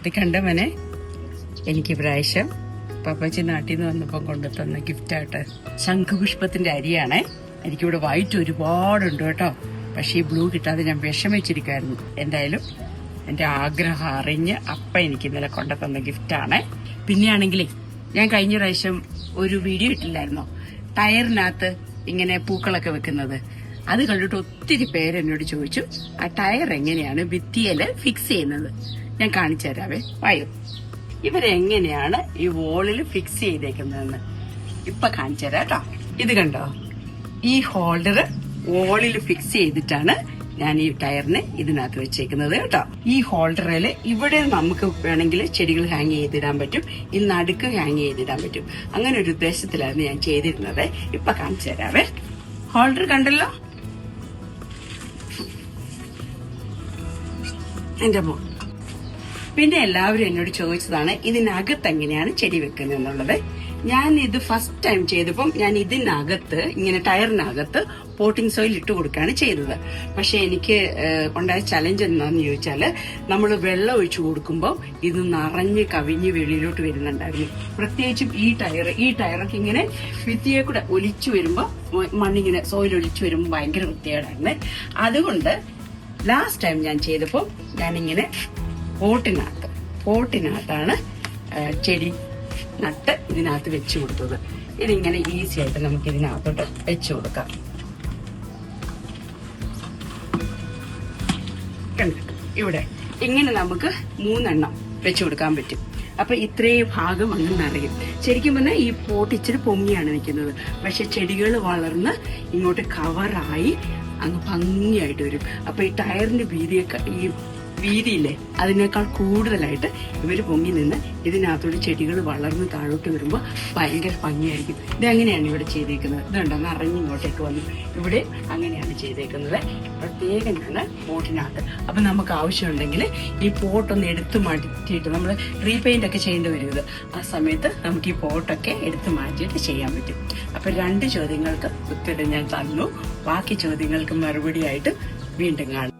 ഇത് കണ്ടവനെ എനിക്ക് പ്രാവശ്യം പപ്പച്ചി നാട്ടിൽ നിന്ന് വന്നപ്പോൾ കൊണ്ടു തന്ന ഗിഫ്റ്റായിട്ട് ശംഖുപുഷ്പത്തിന്റെ അരിയാണേ. എനിക്കിവിടെ വൈറ്റ് ഒരുപാടുണ്ട് കേട്ടോ. പക്ഷെ ഈ ബ്ലൂ കിട്ടാതെ ഞാൻ വിഷമിച്ചിരിക്കുമായിരുന്നു. എന്തായാലും എന്റെ ആഗ്രഹം അറിഞ്ഞ് അപ്പ എനിക്ക് ഇന്നലെ കൊണ്ടു തന്ന ഗിഫ്റ്റാണ്. പിന്നെയാണെങ്കിലേ ഞാൻ കഴിഞ്ഞ പ്രാവശ്യം ഒരു വീഡിയോ ഇട്ടില്ലായിരുന്നോ, ടയറിനകത്ത് ഇങ്ങനെ പൂക്കളൊക്കെ വെക്കുന്നത്. അത് കണ്ടിട്ട് ഒത്തിരി പേര് എന്നോട് ചോദിച്ചു ആ ടയർ എങ്ങനെയാണ് ഭിത്തിയില് ഫിക്സ് ചെയ്യുന്നത്. ഞാൻ കാണിച്ചു തരാവേ, വായോ. ഇവരെങ്ങനെയാണ് ഈ വോളിൽ ഫിക്സ് ചെയ്തേക്കുന്നതെന്ന് ഇപ്പൊ കാണിച്ചു തരാം കേട്ടോ. ഇത് കണ്ടോ, ഈ ഹോൾഡർ വോളിൽ ഫിക്സ് ചെയ്തിട്ടാണ് ഞാൻ ഈ ടയറിനെ ഇതിനകത്ത് വെച്ചേക്കുന്നത് കേട്ടോ. ഈ ഹോൾഡറിൽ ഇവിടെ നമുക്ക് വേണമെങ്കിൽ ചെടികൾ ഹാങ് ചെയ്തിടാൻ പറ്റും, ഈ നടുക്ക് ഹാങ് ചെയ്തിടാൻ പറ്റും. അങ്ങനെ ഒരു ഉദ്ദേശത്തിലായിരുന്നു ഞാൻ ചെയ്തിരുന്നത്. ഇപ്പൊ കാണിച്ചു തരാവേ. ഹോൾഡർ കണ്ടല്ലോ എന്റെ മോ. പിന്നെ എല്ലാവരും എന്നോട് ചോദിച്ചതാണ് ഇതിനകത്ത് എങ്ങനെയാണ് ചെടി വെക്കുന്നത് എന്നുള്ളത്. ഞാൻ ഇത് ഫസ്റ്റ് ടൈം ചെയ്തപ്പം ഞാൻ ഇതിനകത്ത് ഇങ്ങനെ ടയറിനകത്ത് പോട്ടിംഗ് സോയിൽ ഇട്ട് കൊടുക്കുകയാണ് ചെയ്തത്. പക്ഷെ എനിക്ക് ഉണ്ടായ ചലഞ്ച് എന്താന്ന് ചോദിച്ചാല്, നമ്മൾ വെള്ളം ഒഴിച്ചു കൊടുക്കുമ്പോൾ ഇത് നിറഞ്ഞ് കവിഞ്ഞ് വെളിയിലോട്ട് വരുന്നുണ്ടായിരുന്നു. പ്രത്യേകിച്ചും ഈ ടയറൊക്കെ ഇങ്ങനെ ഭിത്തിയെ കൂടെ ഒലിച്ചു വരുമ്പോ, മണ്ണിങ്ങനെ സോയിൽ ഒലിച്ചു വരുമ്പോൾ ഭയങ്കര വൃത്തികേടായിരുന്നു. അതുകൊണ്ട് ലാസ്റ്റ് ടൈം ഞാൻ ചെയ്തപ്പോ ഞാനിങ്ങനെ പോട്ടിനകത്താണ് ചെടി നട്ട് ഇതിനകത്ത് വെച്ചു കൊടുത്തത്. ഇതിങ്ങനെ ഈസി ആയിട്ട് നമുക്ക് ഇതിനകത്തോട്ട് വെച്ചു കൊടുക്കാം. ഇവിടെ ഇങ്ങനെ നമുക്ക് 3 എണ്ണം വെച്ചു കൊടുക്കാൻ പറ്റും. അപ്പൊ ഇത്രയും ഭാഗം അങ്ങ് നിറയും. ശരിക്കും പറഞ്ഞാൽ ഈ പോട്ട് ഇച്ചിരി പൊങ്ങിയാണ് നിൽക്കുന്നത്. പക്ഷെ ചെടികൾ വളർന്ന് ഇങ്ങോട്ട് കവറായി അങ്ങ് ഭംഗിയായിട്ട് വരും. അപ്പൊ ഈ ടയറിന്റെ വീതിയില്ലേ അതിനേക്കാൾ കൂടുതലായിട്ട് ഇവര് പൊങ്ങി നിന്ന് ഇതിനകത്തോട് ചെടികൾ വളർന്ന് താഴോട്ട് വരുമ്പോൾ ഭയങ്കര ഭംഗിയായിരിക്കും. ഇതെങ്ങനെയാണ് ഇവിടെ ചെയ്തേക്കുന്നത്. ഇതുണ്ടോ, നിറഞ്ഞിങ്ങോട്ടേക്ക് വന്നു. ഇവിടെ അങ്ങനെയാണ് ചെയ്തേക്കുന്നത്. പ്രത്യേകം ഞാൻ പോട്ടിനകത്ത്. അപ്പൊ നമുക്ക് ആവശ്യമുണ്ടെങ്കിൽ ഈ പോട്ടൊന്ന് എടുത്തു മാറ്റിയിട്ട് നമ്മൾ റീപെയിന്റ് ഒക്കെ ചെയ്യേണ്ടി വരുന്നത്. ആ സമയത്ത് നമുക്ക് ഈ പോട്ടൊക്കെ എടുത്തു മാറ്റിയിട്ട് ചെയ്യാൻ പറ്റും. അപ്പൊ 2 ചോദ്യങ്ങൾക്ക് ഉത്തരം ഞാൻ തന്നു. ബാക്കി ചോദ്യങ്ങൾക്ക് മറുപടിയായിട്ട് വീണ്ടും കാണാം.